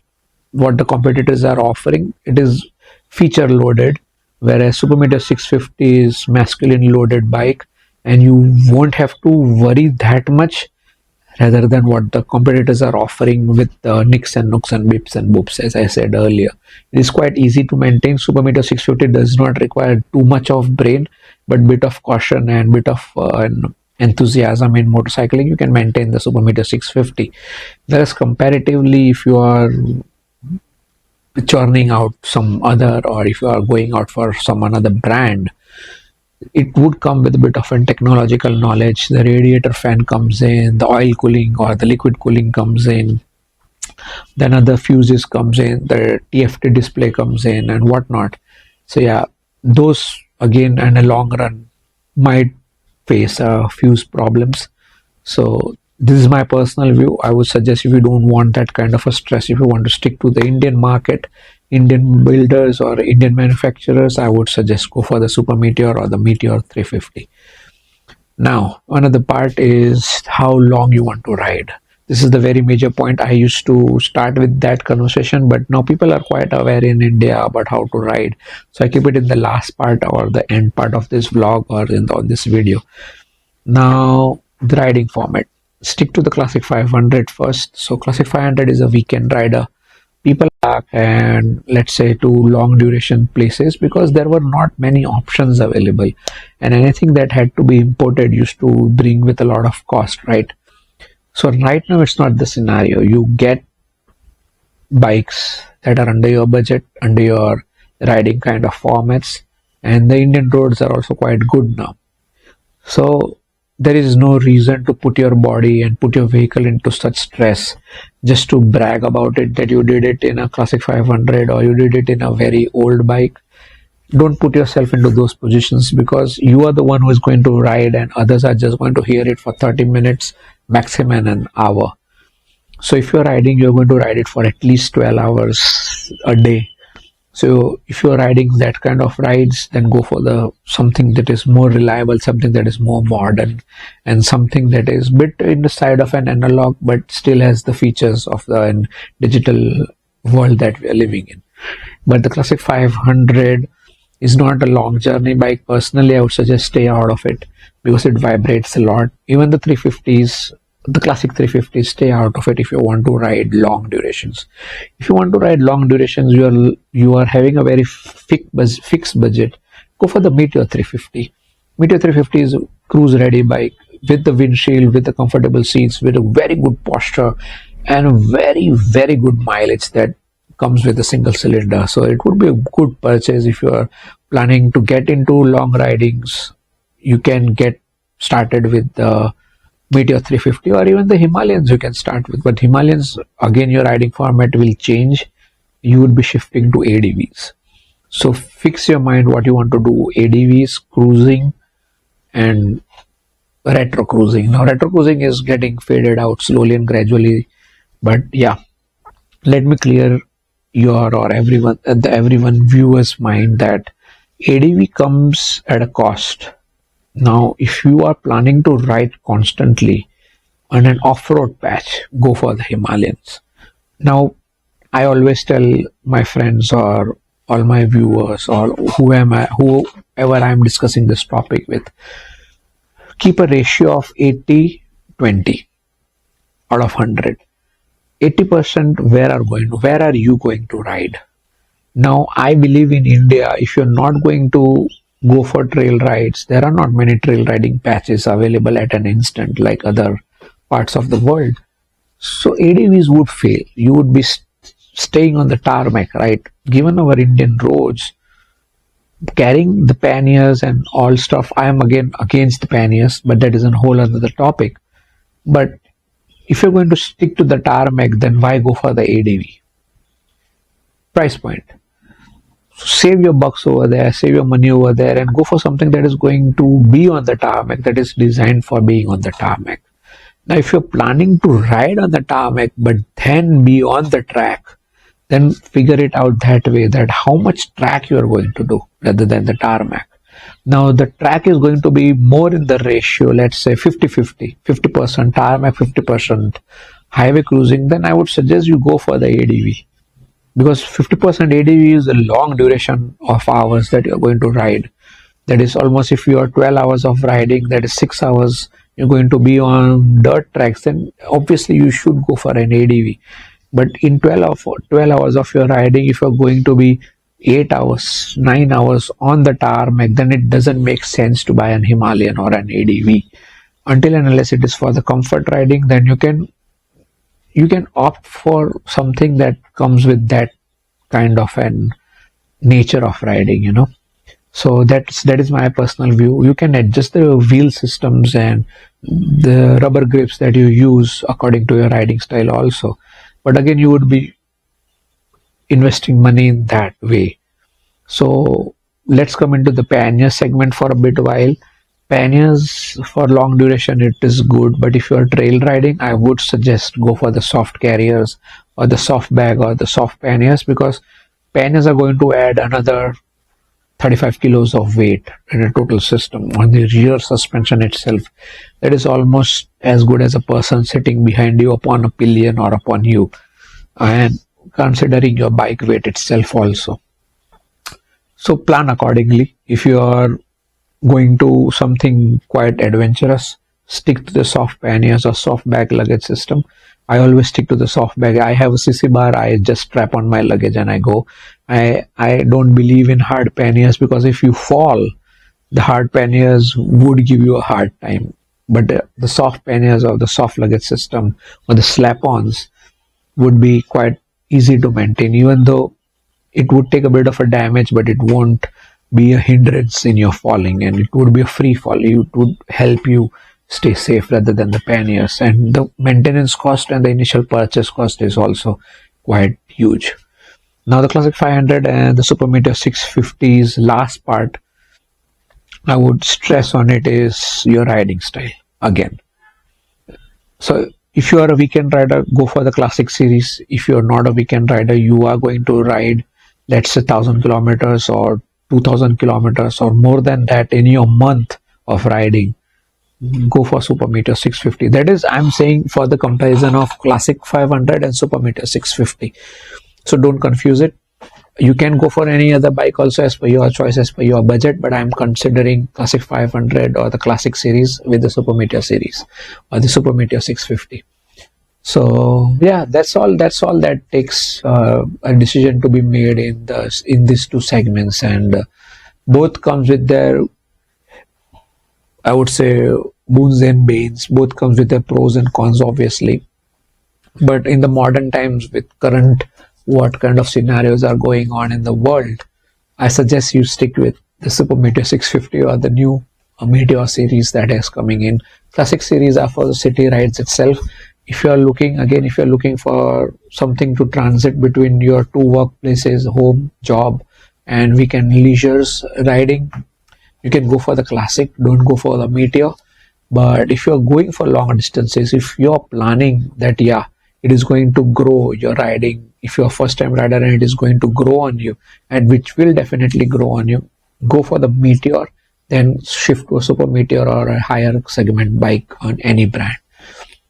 what the competitors are offering, it is feature loaded, whereas Super Meteor 650 is masculine loaded bike, and you won't have to worry that much rather than what the competitors are offering with nicks and nooks and bips and boops. As I said earlier, it is quite easy to maintain. Super Meteor 650 does not require too much of brain, but bit of caution and bit of enthusiasm in motorcycling, you can maintain the Super Meteor 650. Whereas comparatively, if you are churning out some other, or if you are going out for some another brand, it would come with a bit of a technological knowledge. The radiator fan comes in, the oil cooling or the liquid cooling comes in, then other fuses comes in, the TFT display comes in, and whatnot. So yeah, those again in a long run might face fuse problems. So this is my personal view. I would suggest, if you don't want that kind of a stress, if you want to stick to the Indian market, Indian builders or Indian manufacturers, I would suggest go for the Super Meteor or the Meteor 350. Now, another part is how long you want to ride. This is the very major point. I used to start with that conversation, but now people are quite aware in India about how to ride. So I keep it in the last part or the end part of this vlog or on this video. Now, the riding format. Stick to the Classic 500 first. So Classic 500 is a weekend rider. People are, and let's say, to long duration places, because there were not many options available, and anything that had to be imported used to bring with a lot of cost, right? So right now it's not the scenario. You get bikes that are under your budget, under your riding kind of formats, and the Indian roads are also quite good now. So there is no reason to put your body and put your vehicle into such stress just to brag about it that you did it in a Classic 500 or you did it in a very old bike. Don't put yourself into those positions, because you are the one who is going to ride and others are just going to hear it for 30 minutes, maximum an hour. So if you're riding, you're going to ride it for at least 12 hours a day. So if you're riding that kind of rides, then go for the something that is more reliable, something that is more modern, and something that is bit in the side of an analog but still has the features of the digital world that we are living in. But the Classic 500 is not a long journey bike. Personally, I would suggest stay out of it because it vibrates a lot. Even the 350s, the Classic 350s, stay out of it if you want to ride long durations. If you want to ride long durations, you are having a very fixed budget, go for the Meteor 350. Meteor 350 is a cruise ready bike with the windshield, with the comfortable seats, with a very good posture and a very good mileage that comes with a single cylinder. So it would be a good purchase if you are planning to get into long ridings, you can get started with the Meteor 350 or even the Himalayans you can start with. But Himalayans, again, your riding format will change. You would be shifting to ADVs. So fix your mind what you want to do: ADVs, cruising, and retro cruising. Now, retro cruising is getting faded out slowly and gradually. But yeah, let me clear your or everyone viewers mind that ADV comes at a cost. Now, if you are planning to ride constantly on an off-road patch, go for the Himalayans. Now, I always tell my friends or all my viewers or whoever I'm discussing this topic with, keep a ratio of 80-20 out of 100. 80% where are you going to ride? Now, I believe in India, if you're not going to go for trail rides, there are not many trail riding patches available at an instant like other parts of the world. So ADVs would fail. You would be staying on the tarmac, right? Given our Indian roads, carrying the panniers and all stuff, I am again against the panniers, but that is a whole other topic. But if you're going to stick to the tarmac, then why go for the ADV? Price point. Save your bucks over there, save your money over there, and go for something that is going to be on the tarmac, that is designed for being on the tarmac. Now, if you're planning to ride on the tarmac but then be on the track, then figure it out that way, that how much track you are going to do rather than the tarmac. Now, the track is going to be more in the ratio, let's say 50-50, 50% tarmac, 50% highway cruising, then I would suggest you go for the ADV. Because 50% ADV is a long duration of hours that you're going to ride. That is almost, if you are 12 hours of riding, that is 6 hours you're going to be on dirt tracks, then obviously you should go for an ADV. But in 12 hours of your riding, if you're going to be 8 hours, 9 hours on the tarmac, then it doesn't make sense to buy an Himalayan or an ADV. Until and unless it is for the comfort riding, then you can opt for something that comes with that kind of an nature of riding. So that is my personal view. You can adjust the wheel systems and the rubber grips that you use according to your riding style also. But again, you would be investing money in that way. So let's come into the pannier segment for a bit while. Panniers for long duration, it is good, but if you are trail riding, I would suggest go for the soft carriers or the soft bag or the soft panniers, because panniers are going to add another 35 kilos of weight in a total system on the rear suspension itself. That is almost as good as a person sitting behind you upon a pillion or upon you, and considering your bike weight itself also. So plan accordingly. If you are going to something quite adventurous, stick to the soft panniers or soft bag luggage system. I always stick to the soft bag. I have a CC bar, I just strap on my luggage and I go. I don't believe in hard panniers, because if you fall, the hard panniers would give you a hard time. But the soft panniers or the soft luggage system or the slap-ons would be quite easy to maintain, even though it would take a bit of a damage, but it won't be a hindrance in your falling, and it would be a free fall. It would help you stay safe rather than the panniers. And the maintenance cost and the initial purchase cost is also quite huge. Now the Classic 500 and the Super Meteor 650's last part, I would stress on it, is your riding style again. So if you are a weekend rider, go for the Classic series. If you are not a weekend rider, you are going to ride, let's say 1,000 kilometers or 2,000 kilometers or more than that in your month of riding, go for Super Meteor 650. That is, I'm saying, for the comparison of Classic 500 and Super Meteor 650. So don't confuse it. You can go for any other bike also as per your choice, as per your budget, but I'm considering Classic 500 or the Classic series with the Super Meteor series or the Super Meteor 650. So yeah, that's all that takes a decision to be made in these two segments, and both comes with their, I would say, boons and banes. Both comes with their pros and cons, obviously. But in the modern times, with current what kind of scenarios are going on in the world, I suggest you stick with the Super Meteor 650 or the new Meteor series that is coming in. Classic series are for the city rides itself. If you are looking, again, if you're looking for something to transit between your two workplaces, home, job, and weekend leisures riding, you can go for the Classic. Don't go for the Meteor. But if you're going for long distances, if you're planning that, yeah, it is going to grow your riding, if you're a first time rider and it is going to grow on you, and which will definitely grow on you, go for the Meteor, then shift to a Super Meteor or a higher segment bike on any brand.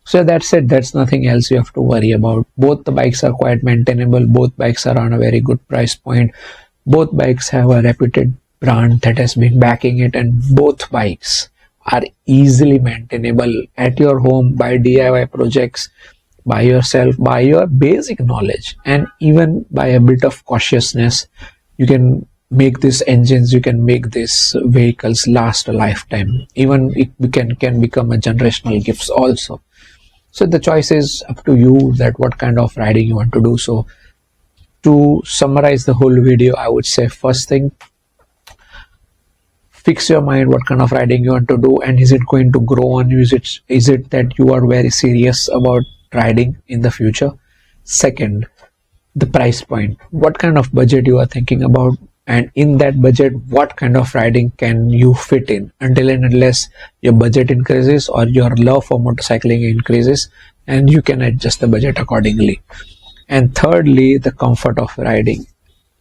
So that's it. That's nothing else you have to worry about. Both the bikes are quite maintainable. Both bikes are on a very good price point. Both bikes have a reputed brand that has been backing it, and both bikes are easily maintainable at your home by DIY projects, by yourself, by your basic knowledge, and even by a bit of cautiousness. You can make these engines, you can make these vehicles last a lifetime. Even it can become a generational gifts also. So the choice is up to you that what kind of riding you want to do. So to summarize the whole video, I would say first thing, fix your mind what kind of riding you want to do, and is it going to grow on you? Is it that you are very serious about riding in the future? Second, the price point, what kind of budget you are thinking about, and in that budget what kind of riding can you fit in, until and unless your budget increases or your love for motorcycling increases, and you can adjust the budget accordingly. And thirdly, the comfort of riding.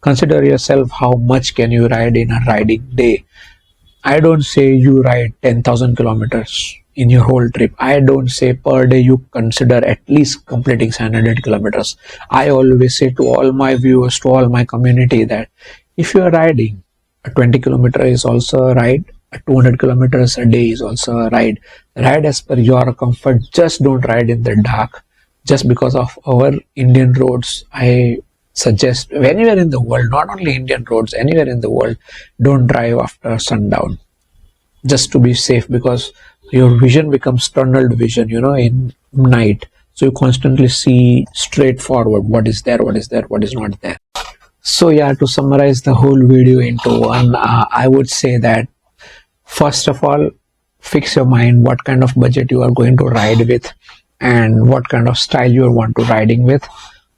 Consider yourself, how much can you ride in a riding day? I don't say you ride 10,000 kilometers in your whole trip. I don't say per day you consider at least completing 700 kilometers. I always say to all my viewers, to all my community, that if you are riding, a 20 kilometer is also a ride, a 200 kilometers a day is also a ride. Ride as per your comfort. Just don't ride in the dark. Just because of our Indian roads, I suggest anywhere in the world, not only Indian roads, anywhere in the world, don't drive after sundown, just to be safe, because your vision becomes tunneled vision, in night. So you constantly see straight forward, what is there, what is there, what is not there. So yeah, to summarize the whole video into one, I would say that first of all, fix your mind what kind of budget you are going to ride with, and what kind of style you want to riding with.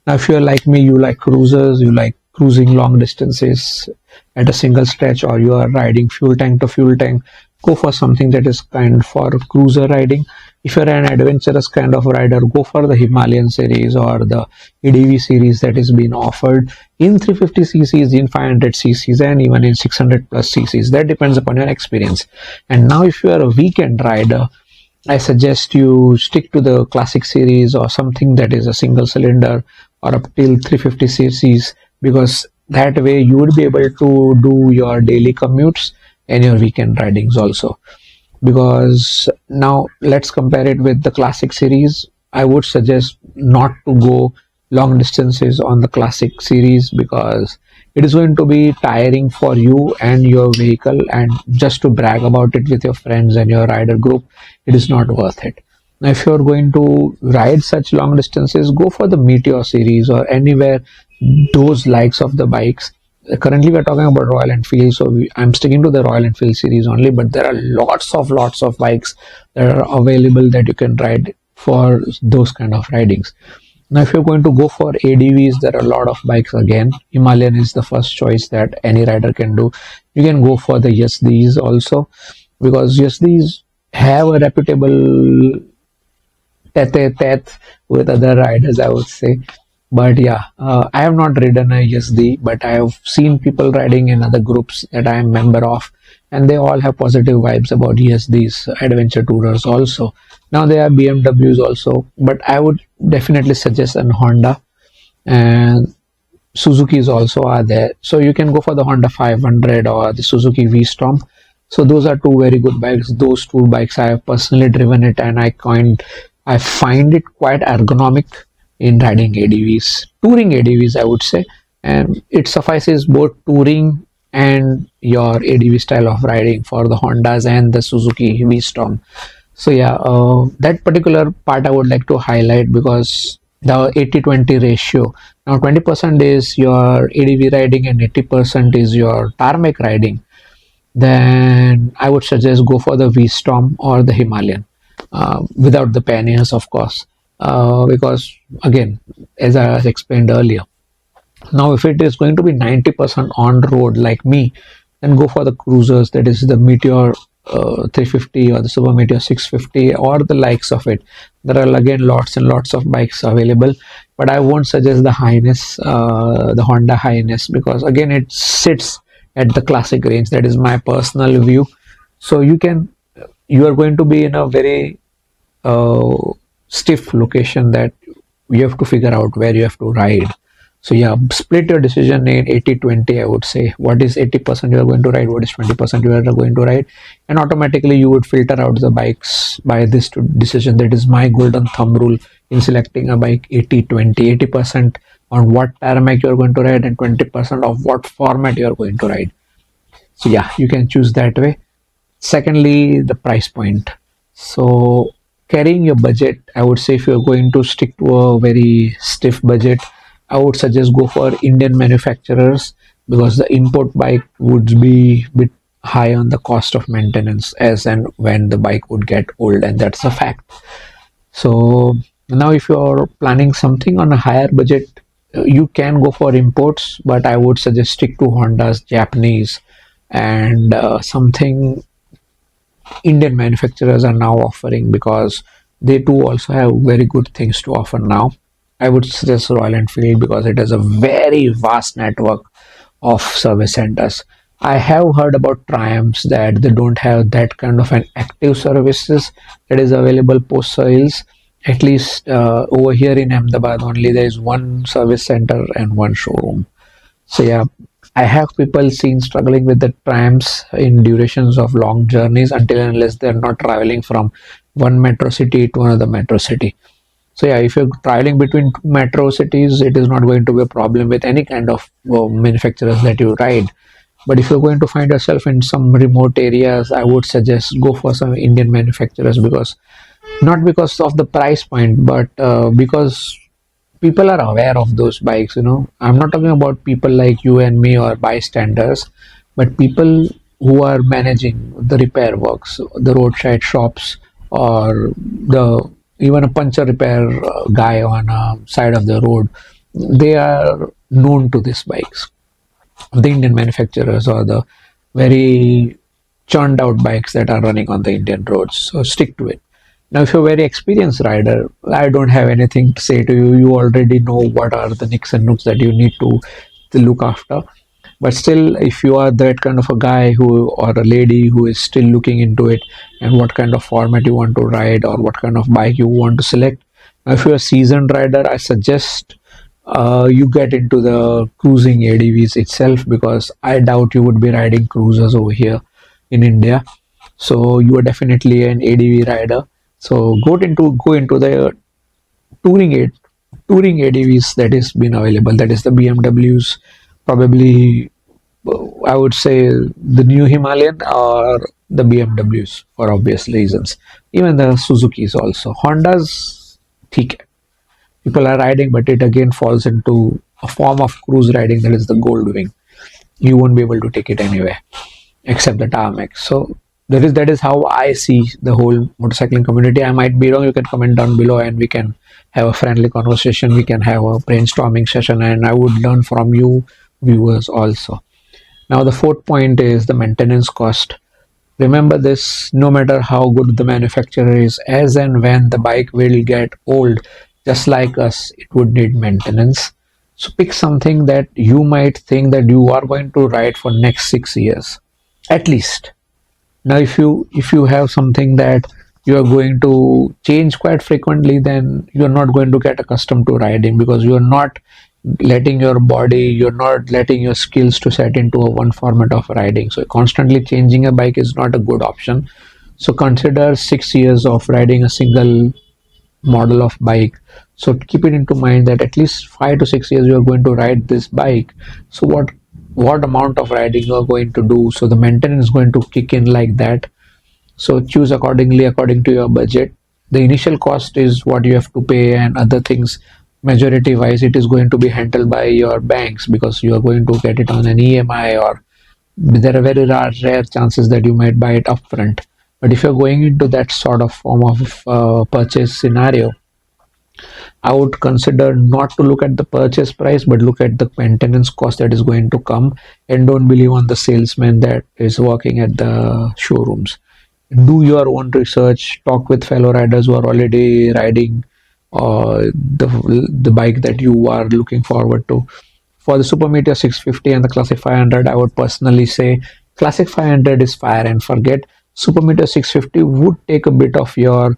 Now, if you're like me, you like cruisers, you like cruising long distances at a single stretch, or you are riding fuel tank to fuel tank, go for something that is kind for cruiser riding. If you're an adventurous kind of rider, go for the Himalayan series or the ADV series that is being offered in 350 cc's, in 500 cc's, and even in 600 plus cc's. That depends upon your experience. And now, if you are a weekend rider, I suggest you stick to the Classic series or something that is a single cylinder or up till 350 cc's, because that way you would be able to do your daily commutes and your weekend ridings also. Because now let's compare it with the Classic series. I would suggest not to go long distances on the Classic series, because it is going to be tiring for you and your vehicle, and just to brag about it with your friends and your rider group, it is not worth it. Now, if you're going to ride such long distances, go for the Meteor series or anywhere those likes of the bikes. Currently, we're talking about Royal Enfield, so I'm sticking to the Royal Enfield series only. But there are lots of bikes that are available that you can ride for those kind of ridings. Now, if you're going to go for ADVs, there are a lot of bikes again. Himalayan is the first choice that any rider can do. You can go for the USDs also, because USDs have a reputable tete-a-tete with other riders, I would say. But yeah, I have not ridden a USD, but I have seen people riding in other groups that I am member of, and they all have positive vibes about USDs, adventure tourers also. Now there are BMWs also, but I would definitely suggest an Honda, and Suzuki's also are there. So you can go for the Honda 500 or the Suzuki V-Storm. So those are two very good bikes. Those two bikes I have personally driven it, and I find it quite ergonomic in riding ADVs, touring ADVs, I would say, and it suffices both touring and your ADV style of riding for the Hondas and the Suzuki V-Storm. So yeah, that particular part I would like to highlight, because the 80-20 ratio. Now 20% is your ADV riding and 80% is your tarmac riding. Then I would suggest go for the V Storm or the Himalayan, without the panniers, of course, because again, as I explained earlier, now if it is going to be 90% on road like me, then go for the cruisers, that is the Meteor 350 or the Super Meteor 650 or the likes of it. There are again lots and lots of bikes available, but I won't suggest the Highness, the Honda Highness, because again it sits at the classic range. That is my personal view. So you are going to be in a very uh, stiff location that you have to figure out where you have to ride. So yeah, split your decision in 80-20. I would say. What is 80% you are going to ride, what is 20% you are going to ride, and automatically you would filter out the bikes by this decision. That is my golden thumb rule in selecting a bike: 80-20. 80% on what tarmac you are going to ride and 20% of what format you are going to ride. So yeah, you can choose that way. Secondly, the price point. So carrying your budget, I would say if you're going to stick to a very stiff budget, I would suggest go for Indian manufacturers, because the import bike would be bit high on the cost of maintenance as and when the bike would get old, and that's a fact. So now if you're planning something on a higher budget, you can go for imports, but I would suggest stick to Honda's, Japanese, and something Indian manufacturers are now offering, because they too also have very good things to offer now. I would suggest Royal Enfield because it has a very vast network of service centers. I have heard about Triumphs that they don't have that kind of an active services that is available post sales. At least over here in Ahmedabad, only there is one service center and one showroom. So yeah, I have people seen struggling with the trams in durations of long journeys until and unless they're not traveling from one metro city to another metro city. So yeah, if you're traveling between two metro cities, it is not going to be a problem with any kind of manufacturers that you ride. But if you're going to find yourself in some remote areas, I would suggest go for some Indian manufacturers, because not because of the price point, but because people are aware of those bikes. I'm not talking about people like you and me or bystanders, but people who are managing the repair works, the roadside shops, or the even a puncture repair guy on a side of the road. They are known to these bikes, the Indian manufacturers, or the very churned out bikes that are running on the Indian roads. So stick to it. Now, if you're a very experienced rider, I don't have anything to say to you. You already know what are the nicks and nooks that you need to look after. But still, if you are that kind of a guy who or a lady who is still looking into it, and what kind of format you want to ride or what kind of bike you want to select, now if you're a seasoned rider, I suggest you get into the cruising ADVs itself, because I doubt you would be riding cruisers over here in India. So you are definitely an ADV rider. So go into the touring aid touring ADVs that is been available. That is the BMWs, probably I would say the new Himalayan or the BMWs for obvious reasons. Even the Suzuki's also. Honda's, theek hai. People are riding, but it again falls into a form of cruise riding, that is the gold wing. You won't be able to take it anywhere except the tarmac. So that is how I see the whole motorcycling community. I might be wrong. You can comment down below, and we can have a friendly conversation. We can have a brainstorming session, and I would learn from you viewers also. Now the fourth point is the maintenance cost. Remember this: no matter how good the manufacturer is, as and when the bike will get old, just like us, it would need maintenance. So pick something that you might think that you are going to ride for next 6 years at least. Now if you have something that you are going to change quite frequently, then you're not going to get accustomed to riding, because you're not letting your body, you're not letting your skills to set into a one format of riding. So constantly changing a bike is not a good option. So consider 6 years of riding a single model of bike. So keep it into mind that at least 5 to 6 years you are going to ride this bike. So what amount of riding you are going to do, so the maintenance is going to kick in like that. So choose accordingly according to your budget. The initial cost is what you have to pay, and other things majority wise it is going to be handled by your banks because you are going to get it on an EMI, or there are very rare chances that you might buy it upfront. But if you're going into that sort of form of purchase scenario, I would consider not to look at the purchase price, but look at the maintenance cost that is going to come, and don't believe on the salesman that is working at the showrooms. Do your own research, talk with fellow riders who are already riding the bike that you are looking forward to. For the Super Meteor 650 and the Classic 500, I would personally say Classic 500 is fire and forget. Super Meteor 650 would take a bit of your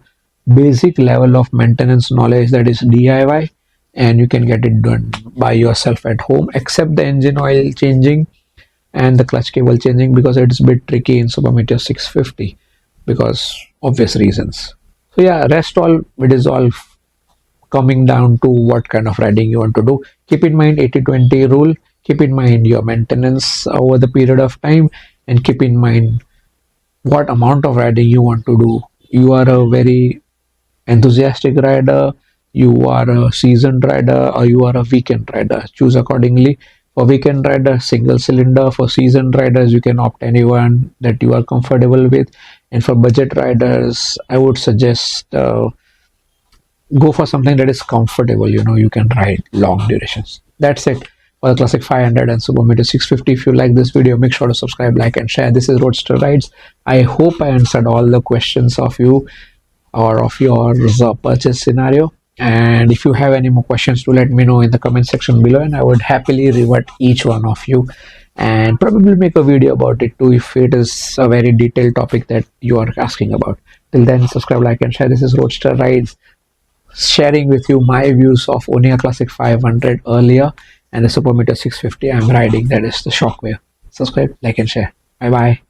basic level of maintenance knowledge, that is DIY, and you can get it done by yourself at home, except the engine oil changing and the clutch cable changing, because it's a bit tricky in Super Meteor 650 because obvious reasons. So yeah, rest all it is all coming down to what kind of riding you want to do. Keep in mind 80-20 rule, keep in mind your maintenance over the period of time, and keep in mind what amount of riding you want to do. You are a very enthusiastic rider, you are a seasoned rider, or you are a weekend rider. Choose accordingly. For weekend rider, single cylinder. For seasoned riders, you can opt anyone that you are comfortable with. And for budget riders, I would suggest go for something that is comfortable. You can ride long durations. That's it for the Classic 500 and Super Meteor 650. If you like this video, make sure to subscribe, like, and share. This is Roadster Rides. I hope I answered all the questions of you or of your purchase scenario. And if you have any more questions, do let me know in the comment section below, and I would happily revert each one of you and probably make a video about it too if it is a very detailed topic that you are asking about. Till then, subscribe, like, and share. This is Roadster Rides, sharing with you my views of owning a Classic 500 earlier and the Super Meteor 650 I'm riding, that is the Shockwave. Subscribe, like, and share. Bye bye.